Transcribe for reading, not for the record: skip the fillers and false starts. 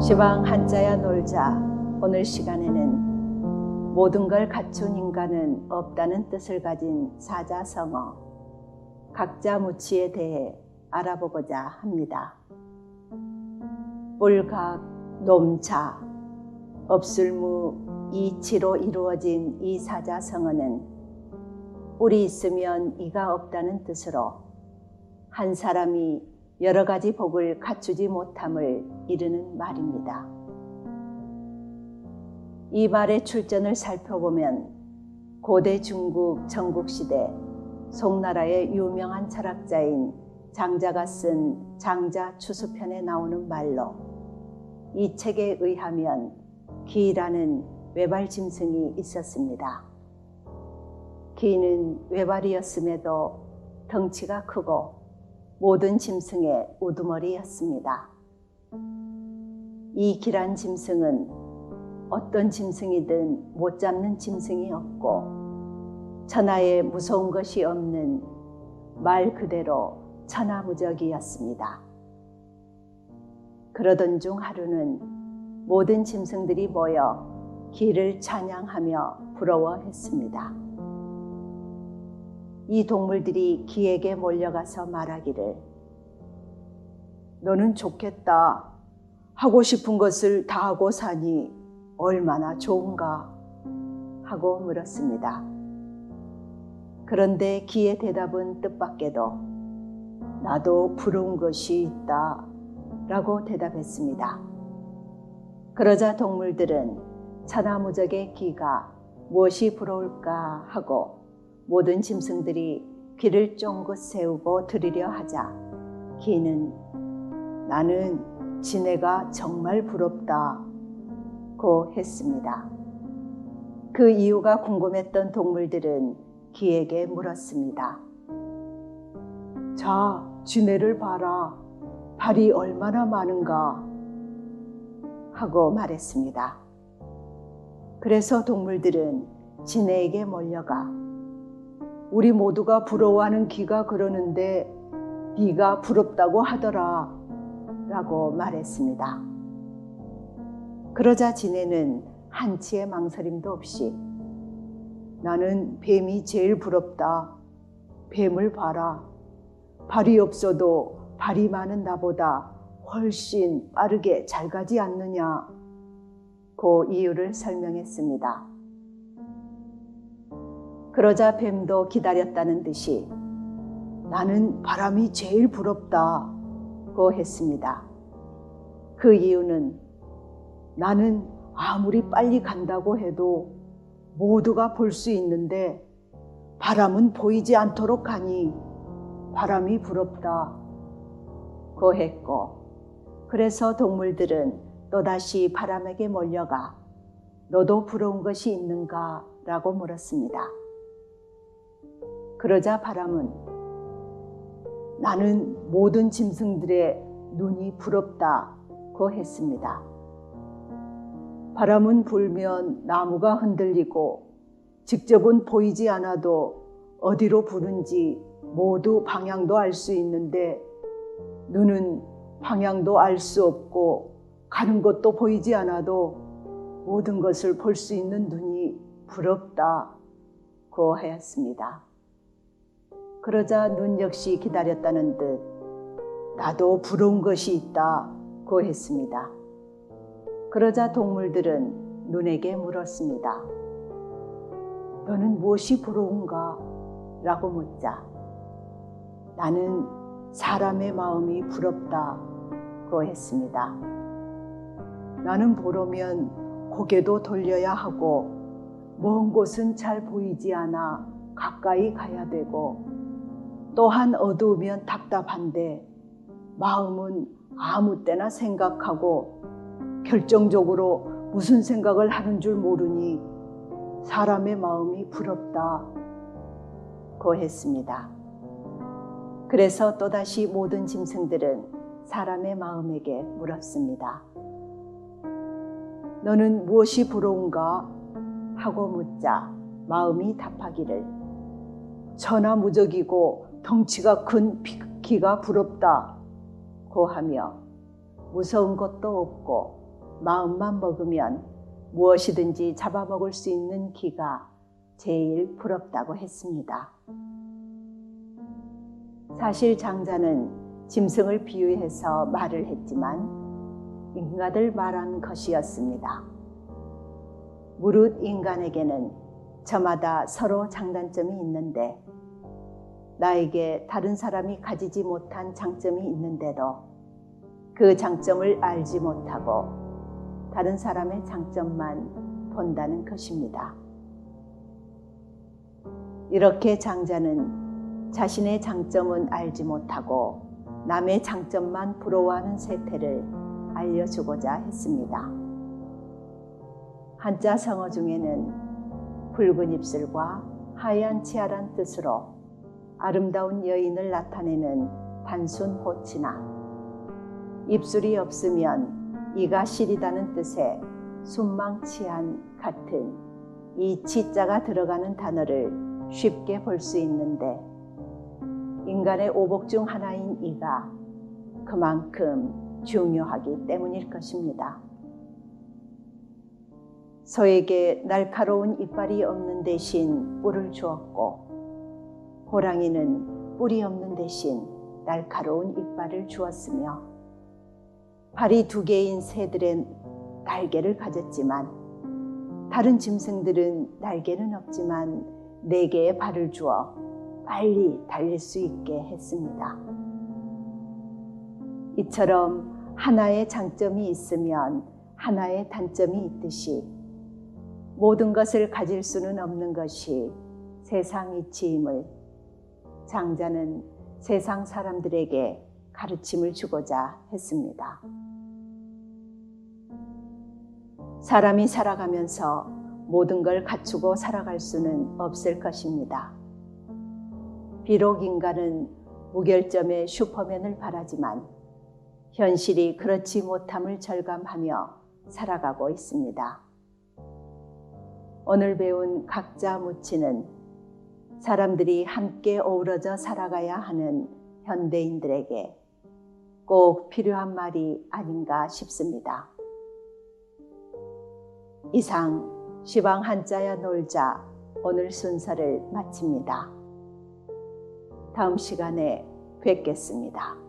시방 한자야 놀자. 오늘 시간에는 모든 걸 갖춘 인간은 없다는 뜻을 가진 사자성어 각자 무치에 대해 알아보고자 합니다. 뿔각, 놈자, 없을무, 이치로 이루어진 이 사자성어는 뿔이 있으면 이가 없다는 뜻으로 한 사람이 여러 가지 복을 갖추지 못함을 이르는 말입니다. 이 말의 출전을 살펴보면 고대 중국 전국시대 송나라의 유명한 철학자인 장자가 쓴 장자추수편에 나오는 말로 이 책에 의하면 기라는 외발 짐승이 있었습니다. 기는 외발이었음에도 덩치가 크고 모든 짐승의 우두머리였습니다. 이 기란 짐승은 어떤 짐승이든 못 잡는 짐승이 없고 천하에 무서운 것이 없는 말 그대로 천하무적이었습니다. 그러던 중 하루는 모든 짐승들이 모여 기를 찬양하며 부러워했습니다. 이 동물들이 기에게 몰려가서 말하기를 너는 좋겠다. 하고 싶은 것을 다 하고 사니 얼마나 좋은가? 하고 물었습니다. 그런데 기의 대답은 뜻밖에도 나도 부러운 것이 있다 라고 대답했습니다. 그러자 동물들은 천하무적의 기가 무엇이 부러울까 하고 모든 짐승들이 귀를 쫑긋 세우고 들으려 하자 기는 나는 지네가 정말 부럽다고 했습니다. 그 이유가 궁금했던 동물들은 기에게 물었습니다. 자, 지네를 봐라. 발이 얼마나 많은가 하고 말했습니다. 그래서 동물들은 지네에게 몰려가 우리 모두가 부러워하는 기가 그러는데 네가 부럽다고 하더라 라고 말했습니다. 그러자 지네는 한치의 망설임도 없이 나는 뱀이 제일 부럽다. 뱀을 봐라. 발이 없어도 발이 많은 나보다 훨씬 빠르게 잘 가지 않느냐 그 이유를 설명했습니다. 그러자 뱀도 기다렸다는 듯이 나는 바람이 제일 부럽다고 했습니다. 그 이유는 나는 아무리 빨리 간다고 해도 모두가 볼 수 있는데 바람은 보이지 않도록 가니 바람이 부럽다고 했고 그래서 동물들은 또다시 바람에게 몰려가 너도 부러운 것이 있는가? 라고 물었습니다. 그러자 바람은 나는 모든 짐승들의 눈이 부럽다고 했습니다. 바람은 불면 나무가 흔들리고 직접은 보이지 않아도 어디로 부는지 모두 방향도 알 수 있는데 눈은 방향도 알 수 없고 가는 것도 보이지 않아도 모든 것을 볼 수 있는 눈이 부럽다고 하였습니다. 그러자 눈 역시 기다렸다는 듯 나도 부러운 것이 있다고 했습니다. 그러자 동물들은 눈에게 물었습니다. 너는 무엇이 부러운가? 라고 묻자 나는 사람의 마음이 부럽다고 했습니다. 나는 보려면 고개도 돌려야 하고 먼 곳은 잘 보이지 않아 가까이 가야 되고 또한 어두우면 답답한데 마음은 아무 때나 생각하고 결정적으로 무슨 생각을 하는 줄 모르니 사람의 마음이 부럽다고 했습니다. 그래서 또다시 모든 짐승들은 사람의 마음에게 물었습니다. 너는 무엇이 부러운가? 하고 묻자 마음이 답하기를 천하무적이고 덩치가 큰 기가 부럽다고 하며 무서운 것도 없고 마음만 먹으면 무엇이든지 잡아먹을 수 있는 기가 제일 부럽다고 했습니다. 사실 장자는 짐승을 비유해서 말을 했지만 인간을 말한 것이었습니다. 무릇 인간에게는 저마다 서로 장단점이 있는데 나에게 다른 사람이 가지지 못한 장점이 있는데도 그 장점을 알지 못하고 다른 사람의 장점만 본다는 것입니다. 이렇게 장자는 자신의 장점은 알지 못하고 남의 장점만 부러워하는 세태를 알려주고자 했습니다. 한자 성어 중에는 붉은 입술과 하얀 치아란 뜻으로 아름다운 여인을 나타내는 단순 호치나 입술이 없으면 이가 시리다는 뜻의 순망치한 같은 이 치자가 들어가는 단어를 쉽게 볼 수 있는데 인간의 오복 중 하나인 이가 그만큼 중요하기 때문일 것입니다. 소에게 날카로운 이빨이 없는 대신 뿔을 주었고 호랑이는 뿔이 없는 대신 날카로운 이빨을 주었으며 발이 2개인 새들의 날개를 가졌지만 다른 짐승들은 날개는 없지만 4개의 발을 주어 빨리 달릴 수 있게 했습니다. 이처럼 하나의 장점이 있으면 하나의 단점이 있듯이 모든 것을 가질 수는 없는 것이 세상 이치임을 장자는 세상 사람들에게 가르침을 주고자 했습니다. 사람이 살아가면서 모든 걸 갖추고 살아갈 수는 없을 것입니다. 비록 인간은 무결점의 슈퍼맨을 바라지만 현실이 그렇지 못함을 절감하며 살아가고 있습니다. 오늘 배운 각자 무치는 사람들이 함께 어우러져 살아가야 하는 현대인들에게 꼭 필요한 말이 아닌가 싶습니다. 이상 시방 한자야 놀자 오늘 순서를 마칩니다. 다음 시간에 뵙겠습니다.